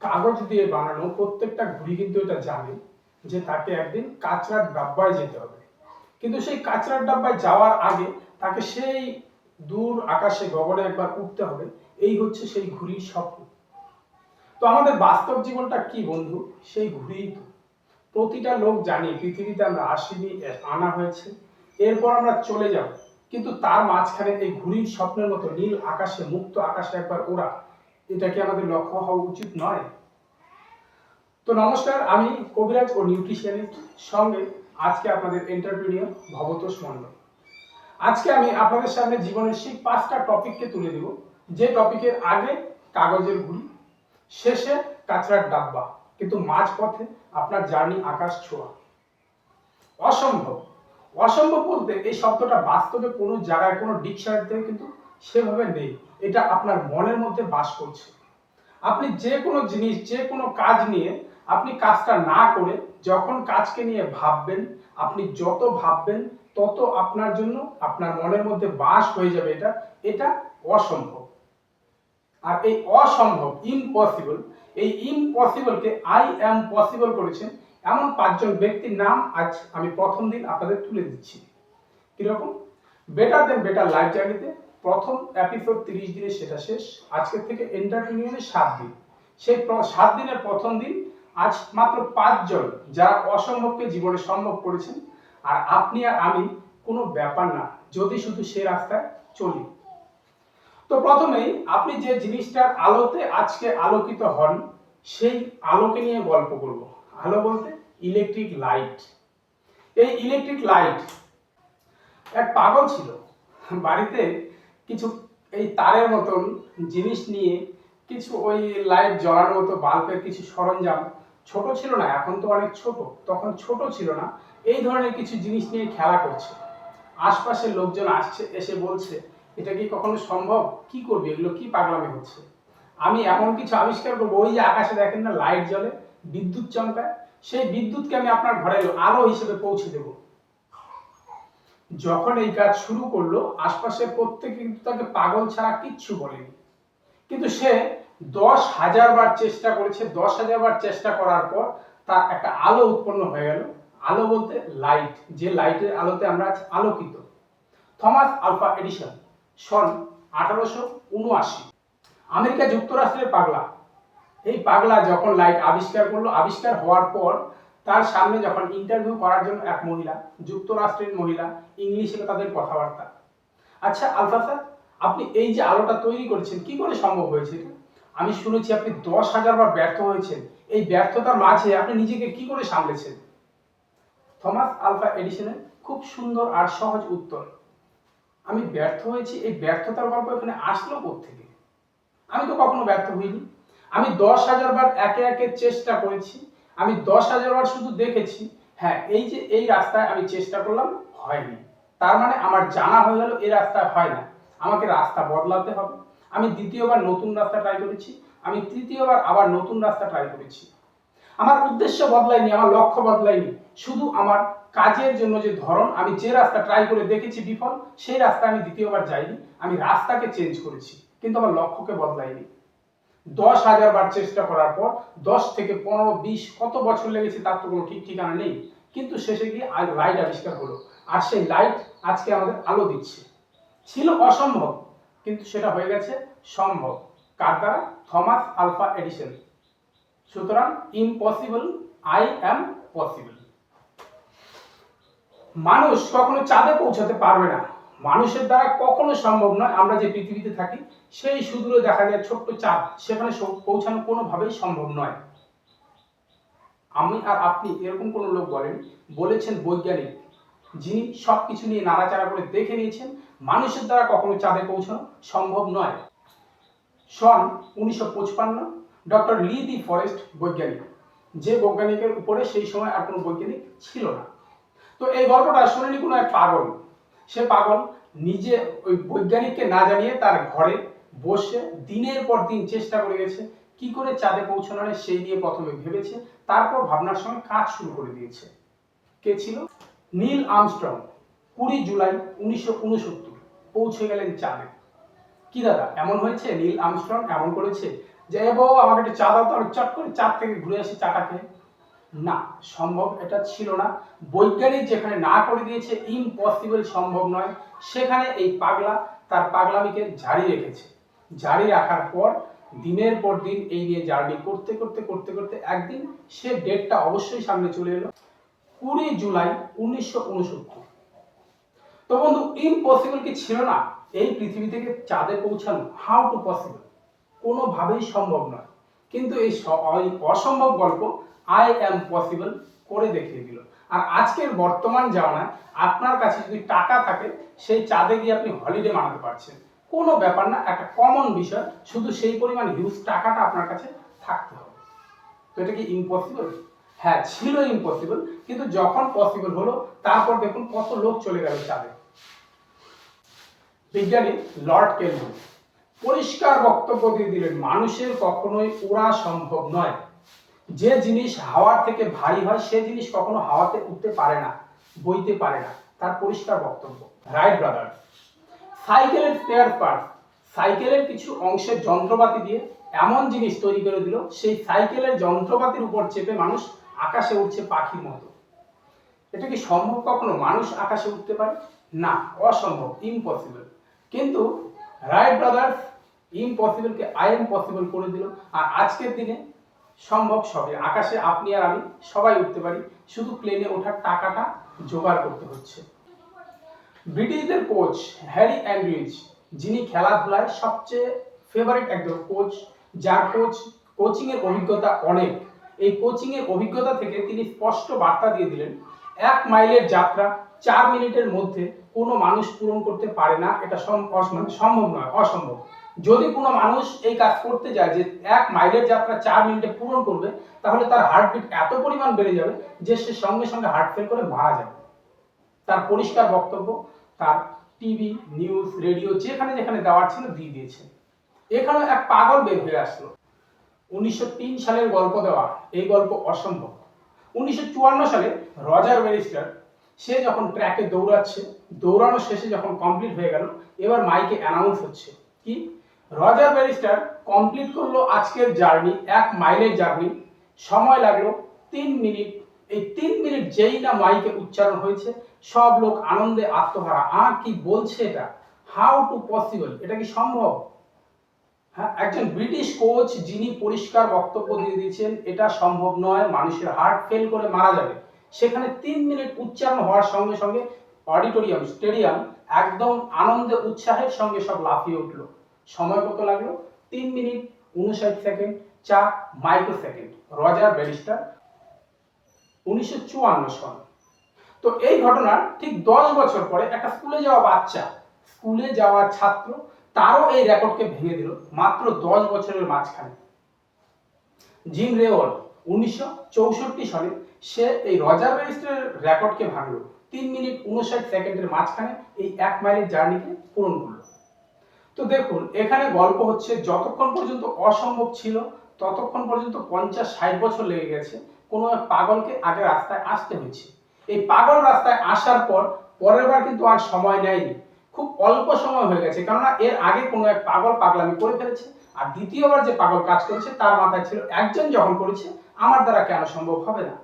কাগজ দিয়ে বানানো প্রত্যেকটা ঘুড়ি কিন্তু এটা জানে যে তাকে একদিন কাঁচরার ডাব্বায় যেতে হবে, কিন্তু সেই কাঁচরার ডাব্বায় যাওয়ার আগে তাকে সেই দূর আকাশে গগনে একবার উঠতে হবে। এই হচ্ছে সেই ঘুড়ির স্বপ্ন। তো আমাদের বাস্তব জীবনটা কি বন্ধু? সেই ঘুড়িই তো। প্রতিটা লোক জানি পৃথিবীতে আমরা আসিনি, আনা হয়েছে, এরপর আমরা চলে যাব, কিন্তু তার মাঝখানে এই ঘুড়ির স্বপ্নের মতো নীল আকাশে, মুক্ত আকাশে একবার ওড়া, এটা কি আমাদের লক্ষ্য হওয়া উচিত নয়? তো নমস্কার, আমি কবিরাজ ও নিউট্রিশনিস্ট, সঙ্গে আজকে আপনাদের এন্টারপ্রেনিয়র ভবতোষ মণ্ডল। আজকে আমি আপনাদের সামনে জীবনের সেই 5টা টপিককে তুলে দেব, যে টপিকের আগে কাগজের ঘুড়ি, শেষে কাঁচরার ডাব্বা, কিন্তু মাঝপথে আপনার জার্নি আকাশ ছোঁয়া। অসম্ভব। অসম্ভব বলতে এই শব্দটা বাস্তবে কোনো জায়গায়, কোনো ডিকশনারিতে কিন্তু সেভাবে নেই। এটা আপনার মনের মধ্যে বাস করছে। আপনি যে কোনো জিনিস, যে কোনো কাজ নিয়ে আপনি কাজটা না করে যখন কাজকে নিয়ে ভাববেন, আপনি যত ভাববেন তত আপনার জন্য, আপনার মনের মধ্যে বাস হয়ে যাবে এটা এটা অসম্ভব। আর এই অসম্ভব, ইম্পসিবল, এই ইম্পসিবলকে আই অ্যাম পসিবল করেছেন এমন 5জন ব্যক্তির নাম আজ আমি প্রথম দিন আপনাদের তুলে দিচ্ছি। কিরকম? বেটার দেন বেটার লাইফ জার্নিতে প্রথম এপিসোড 30 দিনে সেটা শেষ। আজকের থেকে এন্টারপ্রেনিউরে 7 দিন। সেই 7 দিনের প্রথম দিন আজ মাত্র 5জন যারা অসম্ভবকে জীবনে সম্ভব করেছেন। আর আপনি আর আমি কোনো ব্যাপার না, যদি শুধু সে রাস্তায় চলি। তো প্রথমেই আপনি যে জিনিসটার আলোতে আজকে আলোকিত হন, সেই আলোকে নিয়ে গল্প করব। আলো বলতে ইলেকট্রিক লাইট। এই ইলেকট্রিক লাইট, এক পাগল ছিল, বাড়িতে কিছু এই তারের মতন জিনিস নিয়ে, কিছু ওই লাইট জ্বলানোর মতো বাল্বের কিছু সরঞ্জাম, ছোট ছিল না, এখন তো অনেক ছোট, তখন ছোট ছিল না, এই ধরনের কিছু জিনিস নিয়ে খেলা করছে। আশপাশের লোকজন আসছে, এসে বলছে এটা কি কখনো সম্ভব, কি করবি, এগুলো কি পাগলামি হচ্ছে, আমি এমন কিছু আবিষ্কার করবো, ওই যে আকাশে দেখেন না লাইট জ্বলে, বিদ্যুৎ চমকায়, সেই বিদ্যুৎকে আমি আপনার ঘরের আলো হিসেবে পৌঁছে দেব। যখন এই কাজ শুরু করলো, আশপাশের প্রত্যেকে কিন্তু তাকে পাগল ছাড়া কিচ্ছু বলেনি। কিন্তু সে 10,000 বার চেষ্টা করেছে। 10,000 বার চেষ্টা করার পর তার একটা আলো উৎপন্ন হয়ে গেল। আলো বলতে লাইট, যে লাইটের আলোতে আমরা আজ আলোকিত। থমাস আলভা এডিসন, সন 1879, আমেরিকা যুক্তরাষ্ট্রের পাগলা। এই পাগলা যখন লাইট আবিষ্কার করলো, আবিষ্কার হওয়ার পর তার সামনে যখন ইন্টারভিউ করার জন্য এক মহিলা, যুক্তরাষ্ট্রের মহিলা, ইংলিশে তাদের কথাবার্তা। আচ্ছা আলফা স্যার, আপনি এই যে আলোটা তৈরি করেছেন, কি করে সম্ভব হয়েছে? আমি শুনেছি আপনি 10,000 বার ব্যর্থ হয়েছেন, এই ব্যর্থতার মাঝে আপনি নিজেকে কি করে সামলেছেন? থমাস আলভা এডিসনের খুব সুন্দর আর সহজ উত্তর, আমি ব্যর্থ হয়েছি, এই ব্যর্থতার গল্প এখানে আসলো কোত্থেকে? আমি তো কখনো ব্যর্থ হইনি। আমি 10,000 বার একে একে চেষ্টা করেছি। আমি 10,000 বার শুধু দেখেছি, হ্যাঁ এই যে এই রাস্তায় আমি চেষ্টা করলাম, হয়নি, তার মানে আমার জানা হয়ে গেল এই রাস্তায় হয় না, আমাকে রাস্তা বদলাতে হবে। আমি দ্বিতীয়বার নতুন রাস্তা ট্রাই করেছি, আমি তৃতীয়বার আবার নতুন রাস্তা ট্রাই করেছি। আমার উদ্দেশ্য বদলায়নি, আমার লক্ষ্য বদলায়নি, শুধু আমার কাজের জন্য যে ধরন, আমি যে রাস্তা ট্রাই করে দেখেছি বিফল, সেই রাস্তা আমি দ্বিতীয়বার যাইনি, আমি রাস্তাকে চেঞ্জ করেছি, কিন্তু আমার লক্ষ্যকে বদলাইনি। 10,000 বার চেষ্টা করার পর 10 থেকে 15, 20 কত বছর লেগেছে তার তো কোনো ঠিক ঠিকানা নেই, কিন্তু শেষে গিয়ে আজ লাইট আবিষ্কার হলো, আর সেই লাইট আজকে আমাদের আলো দিচ্ছে। ছিল অসম্ভব, কিন্তু সেটা হয়ে গেছে সম্ভব। কার দ্বারা? Thomas Alva Edison. সুতরাং ইম্পসিবল, আই অ্যাম পসিবল। মানুষ কখনো চাঁদে পৌঁছাতে পারবে না, মানুষের দ্বারা কখনো সম্ভব নয়। আমরা যে পৃথিবীতে থাকি সেই সুদূরে দেখা যায় ছোট্ট চাঁদ, সেখানে পৌঁছানো কোনোভাবেই সম্ভব নয়। আমি আর আপনি এরকম কোনো লোক বলেছেন বৈজ্ঞানিক, যিনি সবকিছু নিয়ে নাড়াচাড়া করে দেখে নিয়েছেন মানুষের দ্বারা কখনো চাঁদে পৌঁছানো সম্ভব নয়। সন 1955, ডক্টর লি দি ফরেস্ট বৈজ্ঞানিক, যে বৈজ্ঞানিকের উপরে সেই সময় আর কোনো বৈজ্ঞানিক ছিল না। তো এই গল্পটা শুনেনি কোনো এক পাগল। সে পাগল নিজে ওই বৈজ্ঞানিককে না জানিয়ে তার ঘরে বসে দিনের পর দিন চেষ্টা করে গেছে, কি করে চাঁদে পৌঁছানো যায় সেই নিয়ে প্রথমে ভেবেছে, তারপর ভাবনার সঙ্গে কাজ শুরু করে দিয়েছে। কে ছিল? Neil Armstrong. 20 জুলাই 1969 পৌঁছে গেলেন চাঁদে। কি দাদা এমন হয়েছে? নীল আর্মস্ট্রং এমন করেছে যে এ বউ আমাকে একটু চা দাও তো, আমি চট করে চাঁদ থেকে ঘুরে আসি চাটা খেয়ে। না, সম্ভব এটা ছিল না। বৈজ্ঞানিক যেখানে না করে দিয়েছে ইম্পসিবল, সম্ভব নয়, সেখানে এই পাগলা তার পাগলামিকে জারি রেখেছে। জারি রাখার পর দিনের পর দিন এই নিয়ে জার্নি করতে করতে করতে করতে একদিন সে ডেটটা অবশ্যই সামনে চলে এলো, 20 জুলাই 1969। তো বন্ধু, ইম্পসিবল কি ছিল না এই পৃথিবী থেকে চাঁদে পৌঁছানো? হাউ টু পসিবল, কোনোভাবেই সম্ভব নয়। কিন্তু এই অসম্ভব গল্প আই অ্যাম পসিবল করে দেখিয়ে দিল। আর আজকের বর্তমান জামানায় আপনার কাছে যদি টাকা থাকে, সেই চাঁদে গিয়ে আপনি হলিডে মানাতে পারছেন, কোনো ব্যাপার না, একটা কমন বিষয়, শুধু সেই পরিমাণ হিউজ টাকাটা আপনার কাছে থাকতে হবে। তো এটা কি ইম্পসিবল? হ্যাঁ, ছিল ইম্পসিবল, কিন্তু যখন পসিবল হলো তারপর দেখুন কত লোক চলে গেল চাঁদে। বিজ্ঞানী লর্ড কেলভিন পরিষ্কার বক্তব্য দিয়ে দিলেন, মানুষের কখনোই ওড়া সম্ভব নয়। যে জিনিস হাওয়ার থেকে ভারী হয় সে জিনিস কখনো হাওয়াতে উঠতে পারে না, বইতে পারে না, তার পরিষ্কার বক্তব্য। রাইট ব্রাদার সাইকেলের স্পেয়ার পার্ট, সাইকেলের কিছু অংশের যন্ত্রপাতি দিয়ে এমন জিনিস তৈরি করে দিল, সেই সাইকেলের যন্ত্রপাতির উপর চেপে মানুষ আকাশে উঠছে পাখির মতো। এটা কি সম্ভব? কখনো মানুষ আকাশে উঠতে পারে না, অসম্ভব, ইম্পসিবল। কিন্তু রাইট ব্রাদার্স ইম্পসিবলকে আই এম পসিবল করে দিল। আর আজকের দিনে সম্ভব সবে, আকাশে আপনি আর আমি সবাই উঠতে পারি, শুধু প্লেনে ওঠার টাকাটা জোগাড় করতে হচ্ছে। ব্রিটিশদের কোচ হ্যারি অ্যান্ড্রিউজ, যিনি খেলাধুলায় সবচেয়ে ফেভারিট একজন কোচ, যার কোচিং এর অভিজ্ঞতা অনেক, এই কোচিং এর অভিজ্ঞতা থেকে তিনি স্পষ্ট বার্তা দিয়ে দিলেন, 1 মাইলের যাত্রা 4 মিনিটের মধ্যে কোনো মানুষ পূরণ করতে পারে না, এটা সম্ভব নয়, অসম্ভব। যদি কোনো মানুষ এই কাজ করতে যায় যে 1 মাইলের যাত্রা 4 মিনিটে পূরণ করবে, তাহলে তার হার্টবিট এত পরিমাণ বেড়ে যাবে যে সে সঙ্গে সঙ্গে হার্ট ফেল করে মারা যাবে। তার পরিষ্কার বক্তব্য, তার টিভি, নিউজ, রেডিও যেখানে যেখানে দেওয়ার ছিল দিয়ে দিয়েছে। এখানে এক পাগল বের হয়ে আসলো। 1903 সালের গল্প দেওয়া, এই গল্প অসম্ভব। 1954 সালে রজার ব্যারিস্টার, সে যখন ট্র্যাকে দৌড়াচ্ছে, দৌড়ানো শেষে যখন কমপ্লিট হয়ে গেল, এবার মাইকে অ্যানাউন্স হচ্ছে কি, রজার ব্যারিস্টার কমপ্লিট করলো আজকের জার্নি, 1 মাইলের জার্নি, সময় লাগলো 3 মিনিট। এই 3 মিনিট যেই না মাইকে উচ্চারণ হয়েছে, সব লোক আনন্দে আত্মহারা। কি বলছে এটা? হাউ টু পসিবল, এটা কি সম্ভব? হ্যাঁ, একজন ব্রিটিশ কোচ যিনি পরিষ্কার বক্তব্য দিয়ে দিয়েছেন এটা সম্ভব নয়, মানুষের হার্ট ফেল করে মারা যাবে, সেখানে 3 মিনিট উচ্চারণ হওয়ার সঙ্গে সঙ্গে অডিটোরিয়াম, স্টেডিয়াম একদম আনন্দে উৎসাহের সঙ্গে সব লাফিয়ে উঠলো। সময় কত লাগলো? 3 minute 59 second 4 micro second. Roger barrister, 1954 সন। তো এই ঘটনার ঠিক 10 বছর পরে একটা স্কুলে যাওয়া বাচ্চা, স্কুলে যাওয়া ছাত্র, তারও এই রেকর্ডকে ভেঙে দিল মাত্র 10 বছরের মাঝখানে। জিম রেওয়াল 1964 সালে সে এই রজার ব্যারিস্টারের রেকর্ডকে ভাঙলো, 3 মিনিট 59 সেকেন্ডের মাঝখানে এই 1 মাইলের জার্নিকে পূরণ করলো। তো দেখুন, এখানে গল্প হচ্ছে যতক্ষণ পর্যন্ত অসম্ভব ছিল ততক্ষণ পর্যন্ত 50-60 বছর লেগে গেছে কোনো এক পাগলকে আগে রাস্তায় আসতে হয়েছে। এই পাগল রাস্তায় আসার পর পরের বার কিন্তু আর সময় নেয়নি, খুব অল্প সময় হয়ে গেছে, কেননা এর আগে কোনো এক পাগল পাগলামি করে ফেলেছে, আর দ্বিতীয়বার যে পাগল কাজ করেছে তার মাথায় ছিল একজন যখন করেছে আমার দ্বারা কেন সম্ভব হবে না।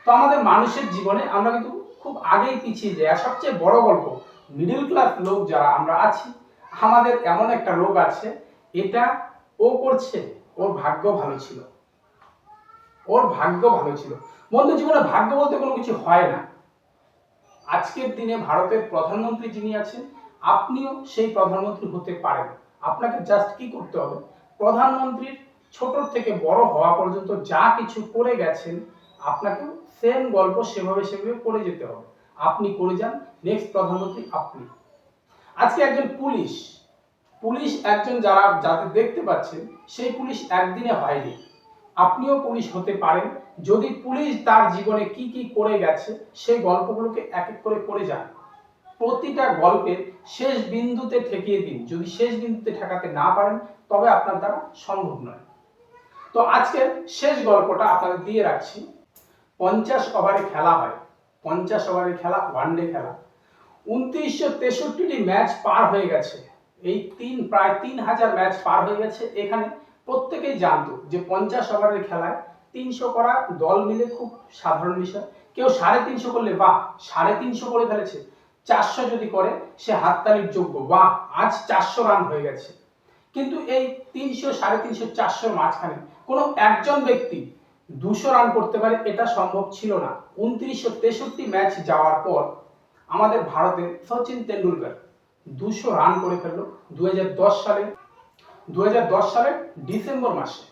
তো আমাদের মানুষের জীবনে আমরা কিন্তু খুব আগেই পিছিয়ে যাই। আর সবচেয়ে বড় গল্প, মিডল ক্লাস লোক যারা আমরা আছি, আমাদের এমন একটা রোগ আছে, এটা ও করছে, ওর ভাগ্য ভালো ছিল, ওর ভাগ্য ভালো ছিল। বন্ধু, জীবনে ভাগ্য বলতে কোনো কিছু হয় না। আজকের দিনে ভারতের প্রধানমন্ত্রী যিনি আছেন, আপনিও সেই প্রধানমন্ত্রী হতে পারেন। আপনাকে জাস্ট কি করতে হবে, প্রধানমন্ত্রীর ছোট থেকে বড় হওয়া পর্যন্ত যা কিছু করে গেছেন, আপনাকে সেম গল্প সেভাবে সেভাবে করে যেতে হবে। আপনি করে যান, নেক্সট প্রধানমন্ত্রী আপনি। আজকে একজন পুলিশ, একজন যাদের দেখতে পাচ্ছেন, সেই পুলিশ একদিনে হয়নি। আপনিও পুলিশ হতে পারেন যদি পুলিশ তার জীবনে কি কি করে গেছে সেই গল্পগুলোকে এক এক করে করে যান। প্রতিটা গল্পের শেষ বিন্দুতে ঠেকিয়ে দিন, যদি শেষ বিন্দুতে ঠেকাতে না পারেন তবে আপনার দ্বারা সম্ভব নয়। তো আজকের শেষ গল্পটা আপনাদের দিয়ে রাখছি। 50 ওভারে খেলা হয়, 50 ওভারের খেলা, ওয়ানডে খেলা। 2963টি ম্যাচ পার হয়ে গেছে, এই প্রায় 3000 ম্যাচ পার হয়ে গেছে। এখানে প্রত্যেকেই জানতো যে 50 ওভারের খেলায় 300 করা দল মিলে খুব সাধারণ বিষয়। কেউ 350 করলে বাহ 350 করে ফেলেছে, 400 যদি করে সে হাততালির যোগ্য, বাহ আজ 400 রান হয়ে গেছে। কিন্তু এই 300, 350, 400 মাঝখানে কোনো একজন ব্যক্তি 200 রান করতে পারে এটা সম্ভব ছিল না। 2963 ম্যাচ যাওয়ার পর আমাদের ভারতের সচিন তেন্ডুলকর 200 রান করে ফেললো 2010 সালের ডিসেম্বর মাসে।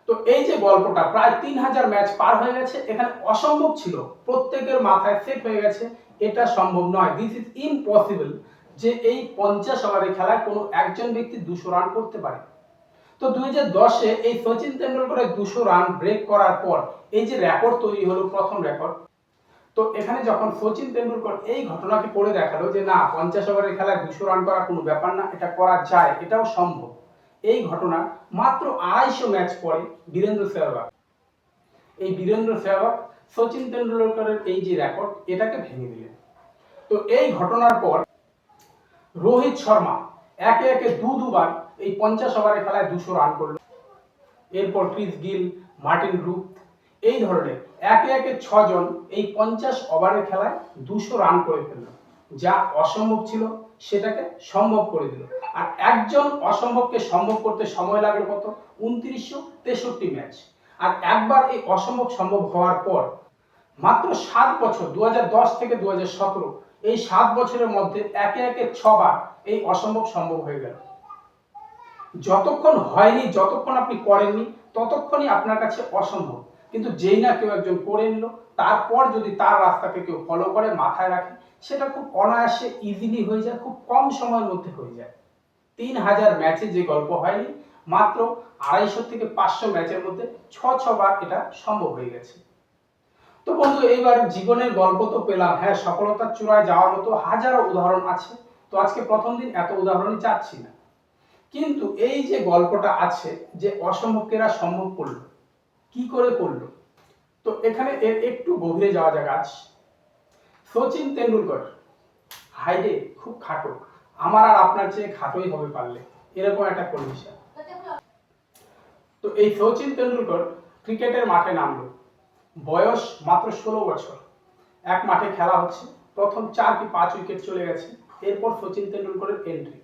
তো এই যে গল্পটা, প্রায় 3000 ম্যাচ পার হয়ে গেছে, এখানে অসম্ভব ছিল, প্রত্যেকের মাথায় সেট হয়ে গেছে এটা সম্ভব নয়, দিস ইজ ইম্পসিবল যে এই 50 ওভারের খেলায় কোনো একজন ব্যক্তি 200 রান করতে পারে। তো 2010-এ এই সচিন তেন্ডুলকরের 200 রান ব্রেক করার পর এই যে রেকর্ড তৈরি হলো, প্রথম রেকর্ড। তো এখানে যখন সচিন তেন্ডুলকর এই ঘটনাকে করে দেখালো যে না 50 ওভারের খেলায় 200 রান করা কোনো ব্যাপার না, এটা করা যায়, এটাও সম্ভব, এই ঘটনা মাত্র 250 ম্যাচ পরে বীরেন্দ্র সেহবাগ সচিন তেন্ডুলকরের এই যে রেকর্ড এটাকে ভেঙে দিলেন। তো এই ঘটনার পর রোহিত শর্মা একে একে দুবার এই 50 ওভারের খেলায় 200 রান করলো। এরপর ক্রিস গিল, মার্টিন ব্রুক, এই ধরনের একে একে 6 জন এই 50 ওভারের খেলায় 200 রান করে ফেলল, যা অসম্ভব ছিল সেটাকে সম্ভব করে দিল। আর একজন অসম্ভবকে সম্ভব করতে সময় লাগলো কত? 2963 ম্যাচ। আর একবার এই অসম্ভব সম্ভব হওয়ার পর মাত্র 7 বছর, 2010 থেকে 2017, এই 7 বছরের মধ্যে একে একে 6 বার এই অসম্ভব সম্ভব হয়ে গেল। যতক্ষণ হয়নি, যতক্ষণ আপনি করেননি, ততক্ষণই আপনার কাছে অসম্ভব। কিন্তু যেই না কেউ একজন করে নিল, তারপর যদি তার রাস্তাকে কেউ ফলো করে, মাথায় রাখে, সেটা খুব অনায়াসে ইজিলি হয়ে যায়, খুব কম সময়ের মধ্যে হয়ে যায়। 3000 ম্যাচে যে গল্প হয়নি, মাত্র 250 থেকে 500 ম্যাচের মধ্যে 6 বার এটা সম্ভব হয়ে গেছে। তো বন্ধু, এইবার জীবনের গল্প তো পেলাম, হ্যাঁ সফলতার চূড়ায় যাওয়ার মতো হাজারো উদাহরণ আছে। তো আজকে প্রথম দিন এত উদাহরণই চাচ্ছি না, কিন্তু এই যে গল্পটা আছে যে অসম্ভবকে এরা সম্ভব করলো, কি করে করলো, তো এখানে এর একটু গভীরে যাওয়া যাক আজ। সচিন তেন্ডুলকর হাইটে খুব খাটো, আমার আর আপনার চেয়ে খাটোই হবে পারলে, এরকম একটা কন্ডিশন। তো এই সচিন তেন্ডুলকর ক্রিকেটের মাঠে নামলো, বয়স মাত্র 16 বছর। এক মাঠে খেলা হচ্ছে, প্রথম 4 কি 5 উইকেট চলে গেছে, এরপর সচিন তেন্ডুলকরের এন্ট্রি।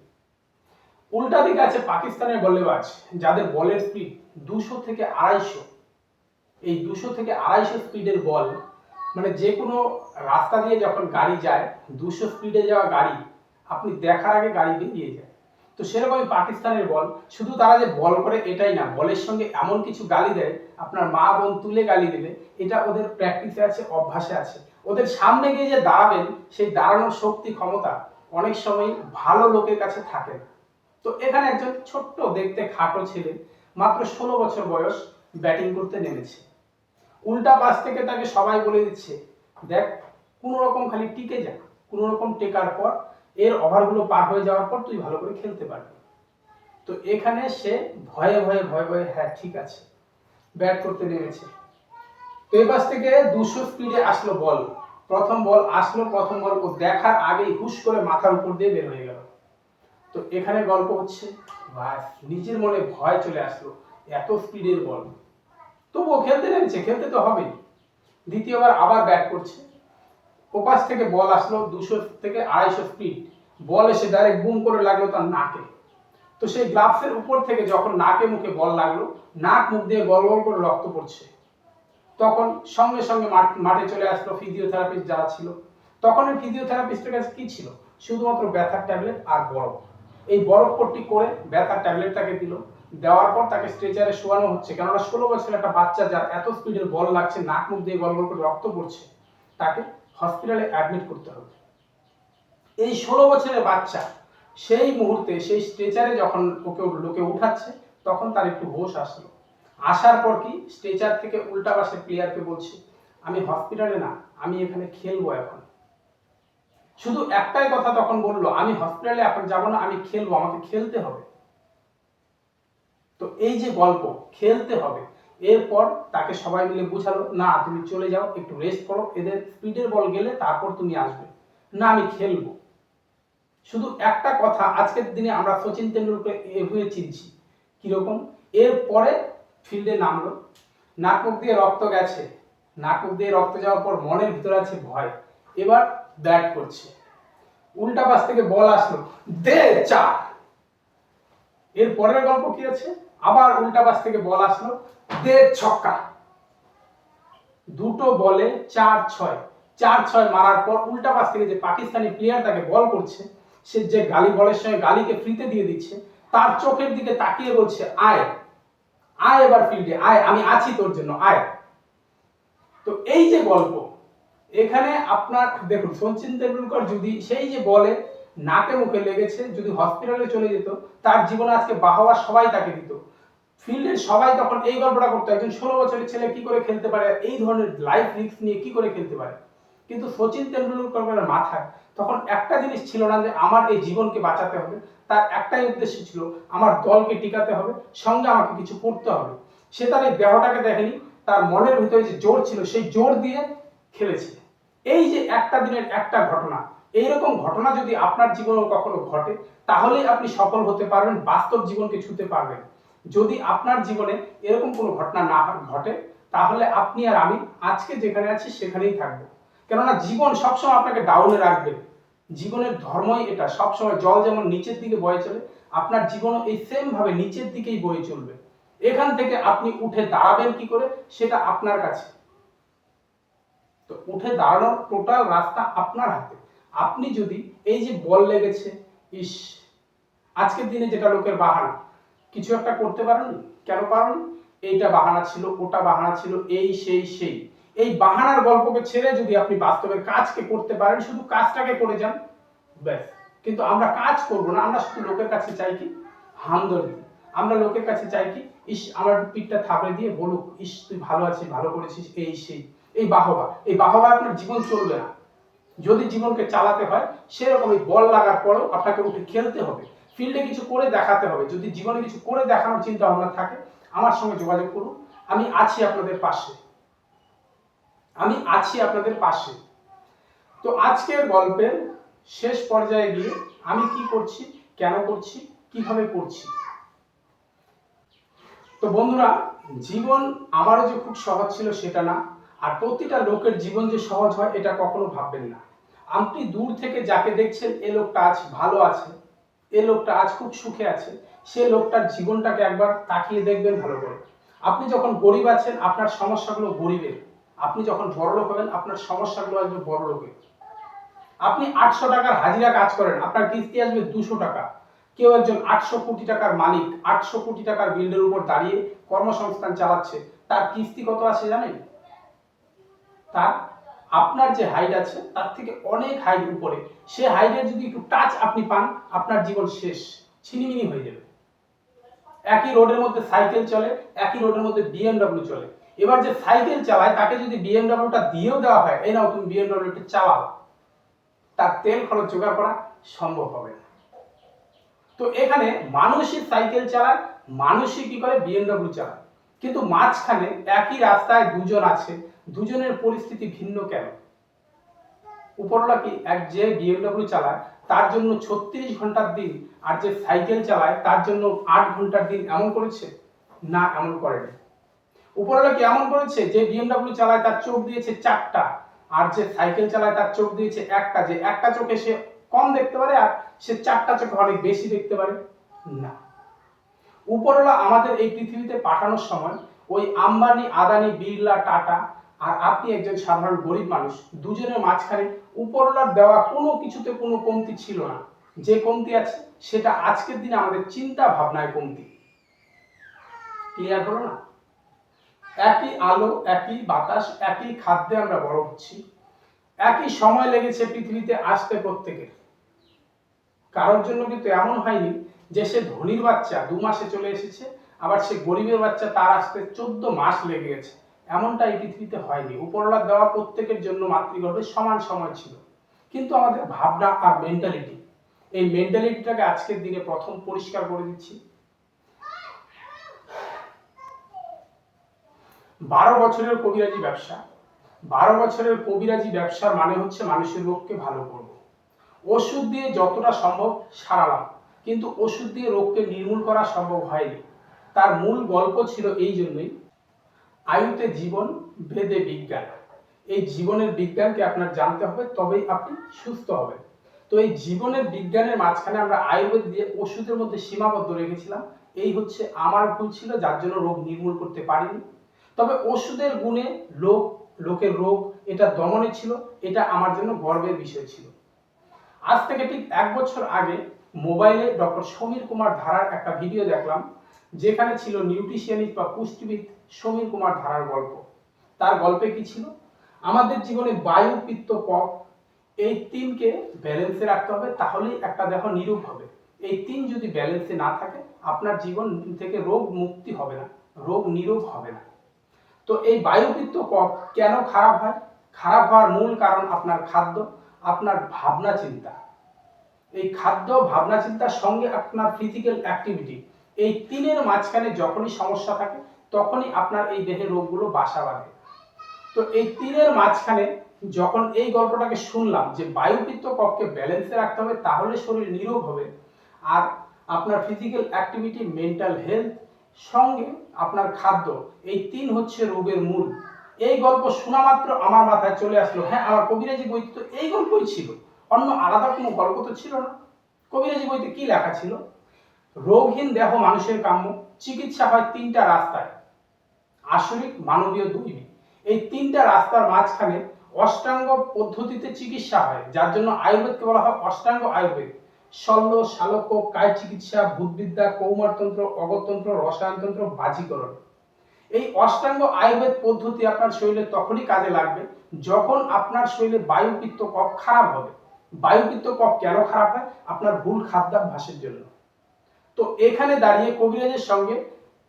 উল্টা দিকে আছে পাকিস্তানের বল্লেবাজ, যাদের বলের স্পিড 200 থেকে 250। এই 200 থেকে 250 স্পিডের বল, মানে যে কোনো রাস্তা দিয়ে যখন গাড়ি যায়, 200 স্পিডে যাওয়া গাড়ি আপনি দেখার আগে গাড়ি বেরিয়ে যায়। তো সেরকমই পাকিস্তানের বল, শুধু তারা যে বল করে এটাই না, বলের সঙ্গে এমন কিছু গালি দেয়, আপনার মা বোন তুলে গালি দেবে, এটা ওদের প্র্যাকটিসে আছে, অভ্যাসে আছে। ওদের সামনে গিয়ে যে দাঁড়াবেন, সেই দাঁড়ানোর শক্তি ক্ষমতা অনেক সময় ভালো লোকের কাছে থাকে না। তো এখানে একজন ছোট্ট দেখতে খাটো ছেলে, মাত্র 16 বছর বয়স, ব্যাটিং করতে নেমেছে। উল্টা পাশ থেকে তাকে সবাই বলে দিচ্ছে, দেখ কোন রকম খালি টিকে যা, কোন রকম টেকার পর এর ওভারগুলো পার হয়ে যাওয়ার পর তুই ভালো করে খেলতে পারবি। তো এখানে সে ভয়ে ভয়ে ভয়ে ভয়ে হ্যাঁ ঠিক আছে ব্যাট করতে নেমেছে। তো এই পাশ থেকে 200 স্পিডে আসলো বল, প্রথম বল আসলো, প্রথম বল ও দেখার আগেই হুশ করে মাথার উপর দিয়ে বের হয়ে গেল। তো এখানে গল্প হচ্ছে, বাস নিজের মনে ভয় চলে আসলো, এত স্পিডের বল, তবুও খেলতে নেমেছে, খেলতে তো হবেই। দ্বিতীয়বার আবার ব্যাট করছে, ওপাশ থেকে বল আসলো 200 থেকে 250 স্পিড, বল এসে ডাইরেক্ট বুম করে লাগলো তার নাকে। তো সেই গ্লাভসের উপর থেকে যখন নাকে মুখে বল লাগলো, নাক মুখ দিয়ে গল গল করে রক্ত পড়ছে, তখন সঙ্গে সঙ্গে মাঠে চলে আসলো ফিজিওথেরাপিস্ট যারা ছিল। তখন এই ফিজিওথেরাপিস্টের কাছে কি ছিল? শুধুমাত্র ব্যথার ট্যাবলেট আর বরফ। এই বরফ পট্টি করে ব্যথার ট্যাবলেটটাকে দিল, দেওয়ার পর তাকে স্ট্রেচারে শোয়ানো হচ্ছে, কেননা 16 বছরের একটা বাচ্চা যার এত স্পিডের বল লাগছে, নাক মুখ দিয়ে গল গল করে রক্ত পড়ছে, তাকে হসপিটালে অ্যাডমিট করতে হবে। এই 16 বছরের বাচ্চা সেই মুহূর্তে সেই স্ট্রেচারে যখন ওকে লোকে উঠাচ্ছে, তখন তার একটু হোশ আসলো। আসার পর কি স্ট্রেচার থেকে উল্টা পাশের প্লেয়ারকে বলছে, আমি হসপিটালে না, আমি এখানে খেলবো এখন। শুধু একটাই কথা তখন বললো, আমি হসপিটালে এখন যাব না, আমি খেলবো, আমাকে খেলতে হবে। তো এই যে গল্প, খেলতে হবে, এরপর তাকে সবাই মিলে বুঝালো, না তুমি চলে যাও, একটু রেস্ট করো, এদের স্পিডের বল গেলে তারপর তুমি আসবে। না আমি খেলবো। শুধু একটা কথা, আজকের দিনে আমরা সচিন তেন্ডুলকর এভাবে চিনছি, কিরকম? এরপরে ফিল্ডে নামলো, নাক মুখ দিয়ে রক্ত গেছে, নাক মুখ দিয়ে রক্ত যাওয়ার পর মনের ভিতরে আছে ভয়, এবার ব্যাট করছে, উল্টা পাশ থেকে বল আসলো, দে চার। এর পরের গল্প কি আছে, আবার উল্টা পাশ থেকে বল আসলো, দে ছক্কা। দুটো বলে 4-6, 4-6 মারার পর উল্টা পাশ থেকে যে পাকিস্তানি প্লেয়ার তাকে বল করছে, সে যে গালি বলের সঙ্গে গালিকে ফ্রিতে দিয়ে দিচ্ছে, তার চোখের দিকে তাকিয়ে বলছে, আয় আয় এবার ফিল্ডে আয়, আমি আছি তোর জন্য, আয়। তো এই যে গল্প, এখানে আপনার দেখুন সচিন তেন্ডুলকর যদি সেই যে বলে নাকে মুখে লেগেছে, যদি হসপিটালে চলে যেত, তার জীবনে আজকে বাহবা সবাই তাকে দিত, ফিল্ডের সবাই তখন এই গল্পটা করতো, একজন 16 বছরের ছেলে কি করে খেলতে পারে, এই ধরনের লাইফ রিস্ক নিয়ে কি করে খেলতে পারে। কিন্তু সচিন তেন্ডুলকরের মাথায় তখন একটা জিনিস ছিল না যে আমার এই জীবনকে বাঁচাতে হবে, তার একটাই উদ্দেশ্য ছিল আমার দলকে টিকাতে হবে, সঙ্গে আমাকে কিছু করতে হবে। সে তার এই দেহটাকে দেখেনি, তার মনের ভিতরে যে জোর ছিল সেই জোর দিয়ে খেলেছে। এই যে একটা দিনের একটা ঘটনা, এইরকম ঘটনা যদি আপনার জীবনে কখনো ঘটে, তাহলেই আপনি সফল হতে পারবেন, বাস্তব জীবনকে ছুঁতে পারবেন। যদি আপনার জীবনে এরকম কোনো ঘটনা না ঘটে, তাহলে আপনি আর আমি আজকে যেখানে আছি সেখানেই থাকবো। কেননা জীবন সবসময় আপনাকে ডাউনে রাখবে, জীবনের ধর্মই এটা, সবসময় জল যেমন নিচের দিকে বয়ে চলে, আপনার জীবনও এই সেম ভাবে নিচের দিকেই বয়ে চলবে। এখান থেকে আপনি উঠে দাঁড়াবেন কি করে সেটা আপনার কাছে। তো উঠে দাঁড়ানোর টোটাল রাস্তা আপনার হাতে। আপনি যদি এই যে বল লেগেছে, ইস, আজকের দিনে যেটা লোকের বাহানা, কিছু একটা করতে পারেনি, কেন পারেনি, এইটা বাহানা ছিল, ওটা বাহানা ছিল, এই সেই এই বাহানার গল্পকে ছেড়ে যদি আপনি বাস্তবের কাজকে করতে পারেন, শুধু কাজটাকে করে যান, ব্যাস। কিন্তু আমরা কাজ করব না, আমরা শুধু লোকের কাছে চাই কি হামদর্দি, আমরা লোকের কাছে চাই কি, ইস আমার পিঠটা থাপড়ে দিয়ে বলুক, ইস তুই ভালো আছিস, ভালো করেছিস, এই সেই, এই বাহবা, এই বাহবা আপনার জীবন চলবে না। যদি জীবনকে চালাতে হয়, সেরকম এই বল লাগার পরেও আপনাকে উঠে খেলতে হবে, ফিল্ডে কিছু করে দেখাতে হবে। যদি জীবনে কিছু করে দেখানোর চিন্তা ভাবনা থাকে, আমার সঙ্গে যোগাযোগ করুন, আমি আছি আপনাদের পাশে, আমি আছি আপনাদের পাশে। তো আজকের গল্পের শেষ পর্যায়ে গিয়ে আমি কি করছি, কেন করছি, কিভাবে করছি। তো বন্ধুরা, জীবন আমারও যে খুব সহজ ছিল সেটা না, আর প্রতিটা লোকের জীবন যে সহজ হয় এটা কখনো ভাববেন না। আপনি দূর থেকে যাকে দেখছেন, এ লোকটা আজ ভালো আছে, এ লোকটা আজ খুব সুখে আছে, সে লোকটার জীবনটাকে একবার তাকিয়ে দেখবেন ভালো করে। আপনি যখন গরিব আছেন, আপনার সমস্যাগুলো গরিবের, আপনি যখন বড়লোক হবেন, আপনার সমস্যাগুলো আসবে বড়লোকের। আপনি 800 টাকার হাজিরা কাজ করেন, আপনার কিস্তি আসবে 200 টাকা। কেউ একজন 800 কোটি টাকার মালিক, 800 কোটি টাকার বিল্ডের উপর দাঁড়িয়ে কর্মসংস্থান চালাচ্ছে, তার কিস্তি কত আছে জানেন? তার আপনার যে হাইট আছে তার থেকে অনেক হাইট উপরে, সে হাইটের যদি একটু টাচ আপনি পান, আপনার জীবন শেষ, ছিনিমিনি হয়ে যাবে। একই রোডের মধ্যে সাইকেল চলে, একই রোডের মধ্যে বিএমডব্লিউ চলে। এবার যে সাইকেল চালায় তাকে যদি বিএমডব্লিউটা দিয়েও দেওয়া হয়, এই নাও তুমি বিএমডব্লিউটা চালাও, তার তেল খরচ জোগাড় করা সম্ভব হবে না। তো এখানে মানুষই সাইকেল চালায়, মানুষই কি করে বিএমডব্লিউ চালায়, কিন্তু মাঝখানে একই রাস্তায় দুজন আছে, দুজনের পরিস্থিতি ভিন্ন কেন? উপরওয়ালা কি এক যে বিএমডব্লিউ চালায় তার জন্য 36 ঘন্টার দিন, আর যে সাইকেল চালায় তার জন্য 8 ঘন্টার দিন এমন করেছে? না, এমন করেনি। উপরওয়ালা কি এমন করেছে যে বিএমডব্লিউ চালায় তার চোখ দিয়েছে 4টা, আর যে সাইকেল চালায় তার চোখ দিয়েছে একটা, যে একটা চোখে সে কম দেখতে পারে আর সে 4টা চোখে অনেক বেশি দেখতে পারে? না। উপরওয়ালা আমাদের এই পৃথিবীতে পাঠানোর সময় ওই আম্বানি, আদানি, বিড়লা, টাটা আর আপনি একজন সাধারণ গরিব মানুষ, দুজনের মাঝখানে উপরওয়ালার দেওয়া কোনো কিছুতে কোনো কমতি ছিল না। যে কমতি আছে সেটা আজকের দিনে আমাদের চিন্তা ভাবনায় কমতি। ক্লিয়ার হলো না? একই আলো, একই বাতাস, একই খাদ্যে আমরা বড় হচ্ছি, একই সময় লেগেছে পৃথিবীতে আসতে প্রত্যেকের। কারোর জন্য কিন্তু এমন হয়নি যে সে ধনীর বাচ্চা 2 মাসে চলে এসেছে, আবার সে গরিবের বাচ্চা তার আসতে 14 মাস লেগে গেছে, এমনটা এই পৃথিবীতে হয়নি। উপরওয়ালা দেওয়া প্রত্যেকের জন্য মাতৃগর্ভে সমান সময় ছিল। কিন্তু আমাদের ভাবনা আর মেন্টালিটি, এই মেন্টালিটিটাকে আজকের দিনে প্রথম পরিষ্কার করে দিচ্ছি। 12 বছরের কবিরাজি ব্যবসা, 12 বছরের কবিরাজি ব্যবসার মানে হচ্ছে মানুষের রোগকে ভালো করব। ওষুধ দিয়ে যতটা সম্ভব সারালাম, কিন্তু ওষুধ দিয়ে রোগকে নির্মূল করা সম্ভব হয়নি। তার মূল গল্প ছিল এই জন্যই, আয়ুতে জীবন ভেদে বিজ্ঞান। এই জীবনের বিজ্ঞানকে আপনার জানতে হবে, তবেই আপনি সুস্থ হবেন। তো এই জীবনের বিজ্ঞানের মাঝখানে আমরা আয়ুর্বেদ দিয়ে ওষুধের মধ্যে সীমাবদ্ধ রেখেছিলাম। এই হচ্ছে আমার ভুল ছিল, যার জন্য রোগ নির্মূল করতে পারিনি। তবে ওষুধের গুণে লোকের রোগ এটা দমনে ছিল, এটা আমার জন্য গর্বের বিষয় ছিল। আজ থেকে ঠিক 1 বছর আগে মোবাইলে ডক্টর সমীর কুমার ধারার একটা ভিডিও দেখলাম, যেখানে ছিল নিউট্রিশনিস্ট বা পুষ্টিবিদ সমীর কুমার ধারার গল্প। তার গল্পে কি ছিল, আমাদের জীবনে বায়ু, পিত্ত, কফ এই তিনকে ব্যালেন্সে রাখতে হবে, তাহলেই একটা দেহ নিরোগ হবে। এই তিন যদি ব্যালেন্সে না থাকে, আপনার জীবন থেকে রোগ মুক্তি হবে না, রোগ নিরোগ হবে না। তো এই বায়ু, পিত্ত, কফ কেন খারাপ হয়? খারাপ হওয়ার মূল কারণ আপনার খাদ্য, আপনার ভাবনা চিন্তা। এই খাদ্য, ভাবনা চিন্তার সঙ্গে আপনার ফিজিক্যাল অ্যাক্টিভিটি, এই তিনের মাঝখানে যখনই সমস্যা থাকে, তখনই আপনার এই দেহে রোগগুলো বাসা বাঁধে। তো এই তিনের মাঝখানে যখন এই গল্পটাকে শুনলাম যে বায়ু, পিত্ত, কফকে ব্যালেন্সে রাখতে হবে, তাহলে শরীর নিরোগ হবে, আর আপনার ফিজিক্যাল অ্যাক্টিভিটি, মেন্টাল হেলথ সঙ্গে আপনার খাদ্য, এই তিন হচ্ছে রোগের মূল। এই গল্প শোনা মাত্র আমার মাথায় চলে আসলো, হ্যাঁ, আমার কবিরাজি বইতে তো এই গল্পই ছিল, অন্য আলাদা কোনো গল্প তো ছিল না। কবিরাজি বইতে কি লেখা ছিল, রোগহীন দেহ মানুষের কাম্য, চিকিৎসা হয় 3টা রাস্তায়, আসরিক, মানবীয়, দৈবিক। এই 3টা রাস্তার মাঝখানে অষ্টাঙ্গ পদ্ধতিতে চিকিৎসা হয়, যার জন্য আয়ুর্বেদকে বলা হয় অষ্টাঙ্গ আয়ুর্বেদ। শল্য, শালক্য, কায় চিকিৎসা, ভূতবিদ্যা, কৌমারতন্ত্র, অগতন্ত্র, রসায়নতন্ত্র, বাজিকরণ। এই অষ্টাঙ্গ আয়ুর্বেদ পদ্ধতি আপনার শরীরে তখনই কাজে লাগবে যখন আপনার শরীরে বায়ু, পিত্ত, কফ খারাপ হবে। বায়ু, পিত্ত, কফ কেন খারাপ হয়? আপনার ভুল খাদ্যাভ্যাসের জন্য। তো এখানে দাঁড়িয়ে কবিরাজের সঙ্গে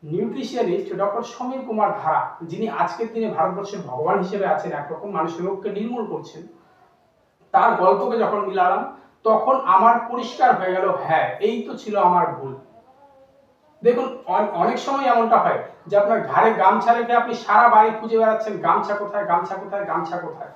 নিউট্রিশনিস্ট ডক্টর সমীর কুমার ধারা, যিনি আজকের দিনে ভারতবর্ষের ভগবান হিসেবে আছেন, একরকম মানুষের রোগকে নির্মূল করছেন, তার গল্পকে যখন মিলালাম, তখন আমার পরিষ্কার হয়ে গেল, হ্যাঁ, এই তো ছিল আমার ভুল। দেখুন, অনেক সময় এমনটা হয় যে আপনার ঘাড়ে গামছা রেখে আপনি সারা বাড়ি খুঁজে বেড়াচ্ছেন, গামছা কোথায়, গামছা কোথায়, গামছা কোথায়।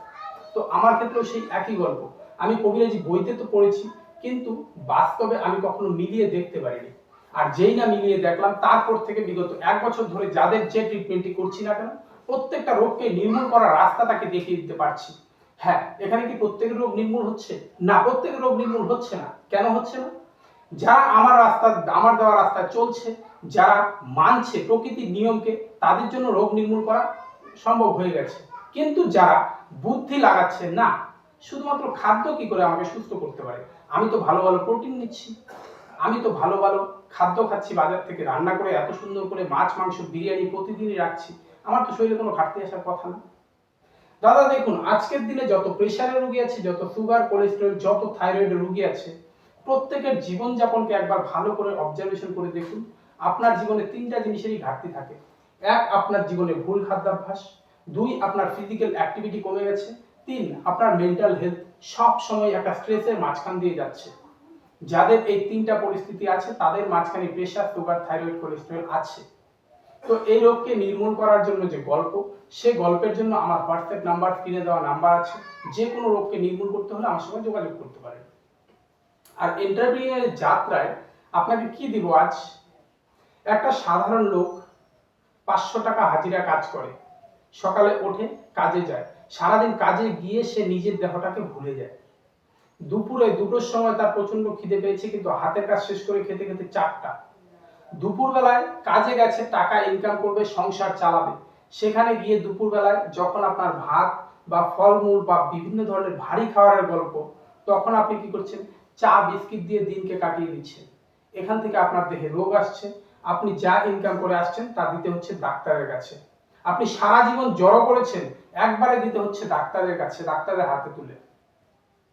তো আমার ক্ষেত্রেও সেই একই গল্প। আমি কবিরাজি বইতে তো পড়েছি, কিন্তু বাস্তবে আমি কখনো মিলিয়ে দেখতে পারিনি। আর যেই না মিলিয়ে দেখলাম, তারপর থেকে বিগত 1 বছর ধরে যাদের যে ট্রিটমেন্টটি করছি না কেন, প্রত্যেকটা রোগকে নির্মূল করার রাস্তা তাকে দেখিয়ে দিতে পারছি। হ্যাঁ, এখানে কি প্রত্যেকের রোগ নির্মূল হচ্ছে? না, প্রত্যেকের রোগ নির্মূল হচ্ছে না। কেন হচ্ছে না? যারা আমার দেওয়া রাস্তায় চলছে, যারা মানছে প্রকৃতির নিয়মকে, তাদের জন্য রোগ নির্মূল করা সম্ভব হয়ে গেছে। কিন্তু যারা বুদ্ধি লাগাচ্ছে না, শুধুমাত্র খাদ্য কি করে আমাকে সুস্থ করতে পারে, আমি তো ভালো ভালো প্রোটিন নিচ্ছি, আমি তো ভালো ভালো খাদ্য খাচ্ছি বাজার থেকে রান্না করে, এত সুন্দর করে মাছ, মাংস, বিরিয়ানি প্রতিদিনই রাখছি, আমার তো শরীরে কোনো ঘাটতি আসার কথা না। দাদা দেখুন, আজকের দিনে যত প্রেশারের রোগী আছে, যত সুগার, কোলেস্টেরল, যত থাইরয়েডের রোগী আছে, প্রত্যেকের জীবনযাপনকে একবার ভালো করে অবজারভেশন করে দেখুন। আপনার জীবনে 3টা জিনিসেরই ঘাটতি থাকে। 1, আপনার জীবনে ভুল খাদ্যাভ্যাস। 2, আপনার ফিজিক্যাল অ্যাক্টিভিটি কমে গেছে। 3, আপনার মেন্টাল হেলথ সব সময় একটা স্ট্রেসের মাঝখান দিয়ে যাচ্ছে। যাদের এই 3টা পরিস্থিতি আছে, তাদের মাঝখানে প্রেশার, সুগার, থাইরয়েড, কোলেস্টেরল আছে। তো এই রোগকে নির্মূল করার জন্য যে গল্প, সেই গল্পের জন্য আমার হোয়াটসঅ্যাপ নাম্বার, স্ক্রিনে দেওয়া নাম্বার আছে। যে কোনো রোগকে নির্মূল করতে হলে আমার সঙ্গে যোগাযোগ করতে পারেন। আর এন্টারপ্রেনিউরের যাত্রায় আপনাকে কি দিব আজ, একটা সাধারণ লোক 500 টাকা হাজিরা কাজ করে, সকালে ওঠে, কাজে যায়, সারাদিন কাজে গিয়ে সে নিজের দেহটাকে ভুলে যায়। দুপুরে 2টোর সময় তার প্রচন্ড খিদে পেয়েছে, কিন্তু হাতের কাজ শেষ করে খেতে খেতে 4টা। দুপুরবেলায় কাজে গেছে, টাকা ইনকাম করবে, সংসার চালাবে, সেখানে গিয়ে দুপুরবেলায় যখন আপনার ভাত বা ফলমূল বা বিভিন্ন ধরনের ভারী খাবারের গল্প, তখন আপনি কি করছেন, চা বিস্কিট দিয়ে দিনকে কাটিয়ে দিচ্ছেন। এখান থেকে আপনার দেহে রোগ আসছে। আপনি যা ইনকাম করে আসছেন তা দিতে হচ্ছে ডাক্তারের কাছে। আপনি সারা জীবন জড়ো করেছেন, একবারে দিতে হচ্ছে ডাক্তারের কাছে, ডাক্তারের হাতে তুলে।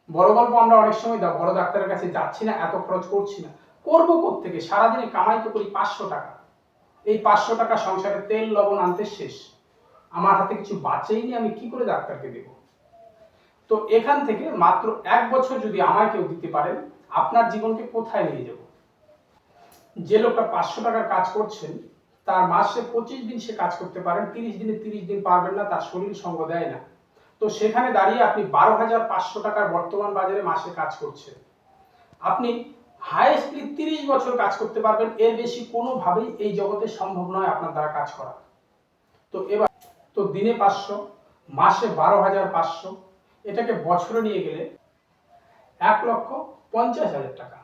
বড় গল্প আমরা অনেক সময় বড় ডাক্তারের কাছে যাচ্ছি না, এত খরচ করছি না, করবো কোত্থেকে? সারাদিনে কামাই তো করি 500 টাকা। এই 500 টাকা সংসারে তেল লবণ আনতে শেষ, আমার হাতে কিছু বাঁচেইনি, আমি কি করে ডাক্তারকে দেব? তো এখান থেকে মাত্র 1 বছর যদি আমায় কেউ দিতে পারেন, আপনার জীবনকে কোথায় নিয়ে যাব? যে লোকটা 500 টাকার কাজ করছেন, তার মাসে 25 দিন সে কাজ করতে পারেন, 30 দিনে 30 দিন পারবেন না, তার শরীর সঙ্গ দেয় না। তো সেখানে দাঁড়িয়ে আপনি 12,500 টাকার বর্তমান বাজারে মাসে কাজ করছেন। আপনি হাইয়েস্টলি 30 বছর কাজ করতে পারবেন, এর বেশি কোনোভাবেই এই জগতে সম্ভব নয় আপনার দ্বারা কাজ করা। তো এবার তো দিনে 500, মাসে 12,500, এটাকে বছরে নিয়ে গেলে 1,50,000 টাকা।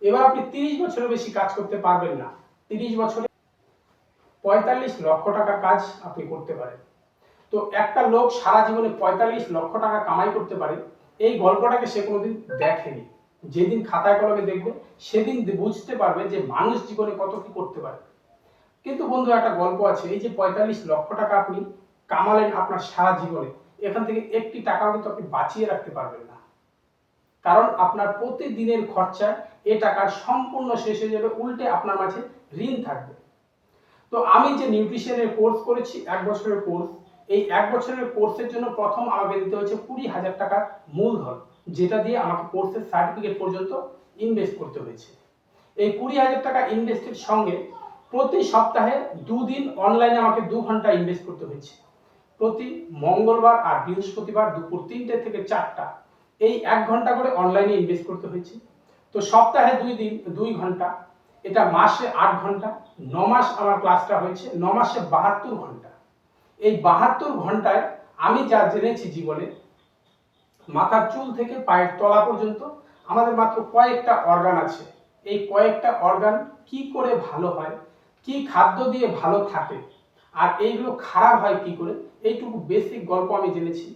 এবার আপনি 30 বছরের বেশি কাজ করতে পারবেন না, 30 বছরে 45 লক্ষ টাকা কাজ আপনি করতে পারেন। তো একটা লোক সারা জীবনে 45 লক্ষ টাকা কামাই করতে পারে, এই গল্পটাকে সে কোনোদিন দেখেনি। যেদিন খাতায় কলমে দেখবে সেদিন বুঝতে পারবে যে মানুষ জীবনে কত কি করতে পারে। কিন্তু বন্ধু, একটা গল্প আছে, এই যে 45 লক্ষ টাকা আপনি কামালেন আপনার সারা জীবনে, এখান থেকে একটি টাকাও কিন্তু আপনি বাঁচিয়ে রাখতে পারবেন না, কারণ আপনার প্রতিদিনের খরচায় এ টাকার সম্পূর্ণ শেষ হয়ে যাবে, উল্টে আপনার মাঝে ঋণ থাকবে। তো আমি যে নিউট্রিশনের কোর্স করেছি 1 বছরের কোর্স, এই 1 বছরের কোর্সের জন্য প্রথম আমাকে দিতে হয়েছে 20,000 টাকা মূলধন, যেটা দিয়ে আমাকে কোর্সের সার্টিফিকেট পর্যন্ত ইনভেস্ট করতে হয়েছে। এই 20,000 টাকা ইনভেস্টের সঙ্গে প্রতি সপ্তাহে 2 দিন অনলাইনে আমাকে 2 ঘন্টা ইনভেস্ট করতে হয়েছে। প্রতি মঙ্গলবার আর বৃহস্পতিবার দুপুর 3টে থেকে 4টা এই 1 ঘন্টা করে অনলাইনে ইনভেস্ট করতে হয়েছে। তো সপ্তাহে 2 দিন 2 ঘন্টা, এটা মাসে 8 ঘন্টা, 9 মাস আমার ক্লাসটা হয়েছে, 9 মাসে 72 ঘন্টা। এই 72 ঘন্টায় আমি যা জেনেছি জীবনে, মাথার চুল থেকে পায়ের তলা পর্যন্ত আমাদের মাত্র কয়েকটা অর্গান আছে। এই কয়েকটা অর্গান কি করে ভালো হয়, কি খাদ্য দিয়ে ভালো থাকে, আর এইগুলো খারাপ হয় কি করে, এইটুকু বেসিক গল্প আমি জেনেছি।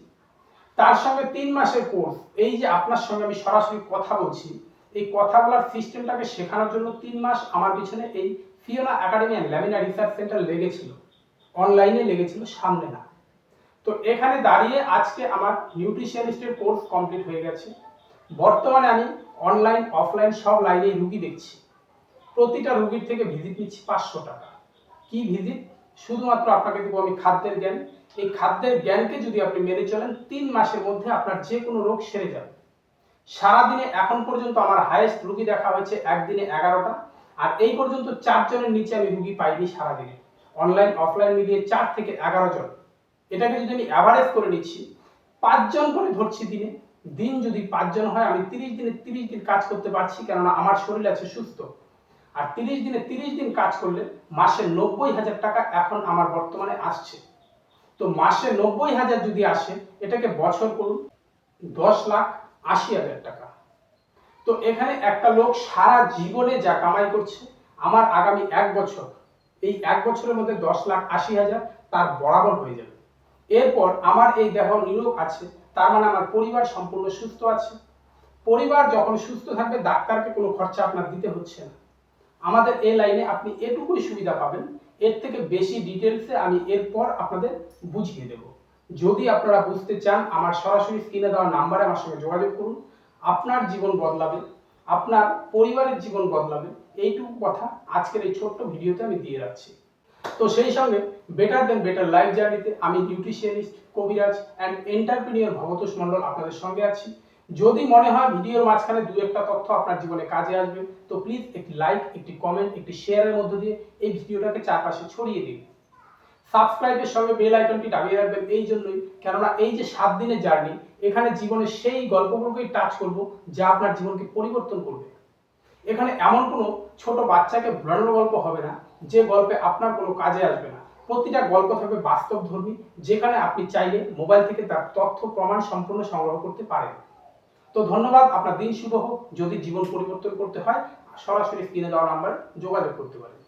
তার সঙ্গে 3 মাসের কোর্স, এই যে আপনার সঙ্গে আমি সরাসরি কথা বলছি, এই কথা বলার সিস্টেমটাকে শেখানোর জন্য 3 মাস আমার পিছনে এই Fiona academy and lamina research centre লেগেছিল, অনলাইনে লেগেছিল, সামনে না। তো এখানে দাঁড়িয়ে আজকে আমার নিউট্রিশনিস্টের কোর্স কমপ্লিট হয়ে গেছে। বর্তমানে আমি অনলাইন অফলাইন সব লাইনেই রুগী দেখছি। প্রতিটা রুগীর থেকে ভিজিট নিচ্ছি 500 টাকা। কি ভিজিট? শুধুমাত্র আপনাকে দেবো আমি খাদ্যের জ্ঞান। এই খাদ্যের জ্ঞানকে যদি আপনি মেনে চলেন, 3 মাসের মধ্যে আপনার যে কোনো রোগ সেরে যাবে। সারাদিনে এখন পর্যন্ত আমার হাইয়েস্ট রুগী দেখা হয়েছে একদিনে 11টা, আর এই পর্যন্ত 4 জনের নিচে আমি রুগী পাইনি সারাদিনে। অনলাইন অফলাইন মিলিয়ে 4 থেকে 11 জন। এটাকে যদি আমি অ্যাভারেজ করে নিচ্ছি, 5 জন করে ধরছি দিনে, দিন যদি 5 জন হয়, আমি 30 দিনে 30 দিন কাজ করতে পারছি, কেননা আমার শরীর আছে সুস্থ। আর 30 দিনে 30 দিন কাজ করলে মাসে 90,000 টাকা এখন আমার বর্তমানে আসছে। তো মাসে 90,000 যদি আসে, এটাকে বছর করুন, 10,80,000 টাকা। তো এখানে একটা লোক সারা জীবনে যা কামাই করছে, আমার আগামী 1 বছর, এই 1 বছরের মধ্যে 10,80,000 তার বরাবর হয়ে যাবে। এরপর আমার এই দেহ নিরোগ আছে, তার মানে আমার পরিবার সম্পূর্ণ সুস্থ আছে। পরিবার যখন সুস্থ থাকবে, ডাক্তারকে কোনো খরচা আপনার দিতে হচ্ছে না। আমাদের এই লাইনে আপনি এটুকুই সুবিধা পাবেন, এর থেকে বেশি ডিটেলসে আমি এরপর আপনাদের বুঝিয়ে দেব। যদি আপনারা বুঝতে চান, আমার সরাসরি স্ক্রিনে দেওয়া নাম্বারে আমার সঙ্গে যোগাযোগ করুন। আপনার জীবন বদলাবে, আপনার পরিবারের জীবন বদলাবে, এইটুকু কথা আজকের এই ছোট্ট ভিডিওতে আমি দিয়ে রাখছি। তো সেই সঙ্গে বেটার দেন বেটার লাইফ জার্নিতে আমি নিউট্রিশনিস্ট, কবিরাজ অ্যান্ড এন্টারপ্রেনিউর ভবতোষ মণ্ডল আপনাদের সঙ্গে আছি। যদি মনে হয় ভিডিওর মাঝখানে 2-1টা তথ্য আপনার জীবনে কাজে আসবে, তো প্লিজ একটি লাইক, একটি কমেন্ট, একটি শেয়ারের মধ্য দিয়ে এই ভিডিওটাকে চারপাশে ছড়িয়ে দিন। সাবস্ক্রাইবের সঙ্গে বেল আইকনটি দাবিয়ে রাখবেন এই জন্যই, কেননা এই যে 7 দিনের জার্নি, এখানে জীবনে সেই গল্পগুলোকেই টাচ করব যা আপনার জীবনকে পরিবর্তন করবে। এখানে এমন কোনো ছোট বাচ্চাকে ভুলানোর গল্প হবে না যে গল্পে আপনার কোনো কাজে আসবে না। প্রতিটা গল্প থাকবে বাস্তবধর্মী, যেখানে আপনি চাইলে মোবাইল থেকে তার তথ্য প্রমাণ সম্পূর্ণ সংগ্রহ করতে পারেন। তো ধন্যবাদ, আপনার দিন শুভ হোক। যদি জীবন পরিবর্তন করতে হয়, সরাসরি স্ক্রিনে দেওয়া নাম্বারে যোগাযোগ করতে পারেন।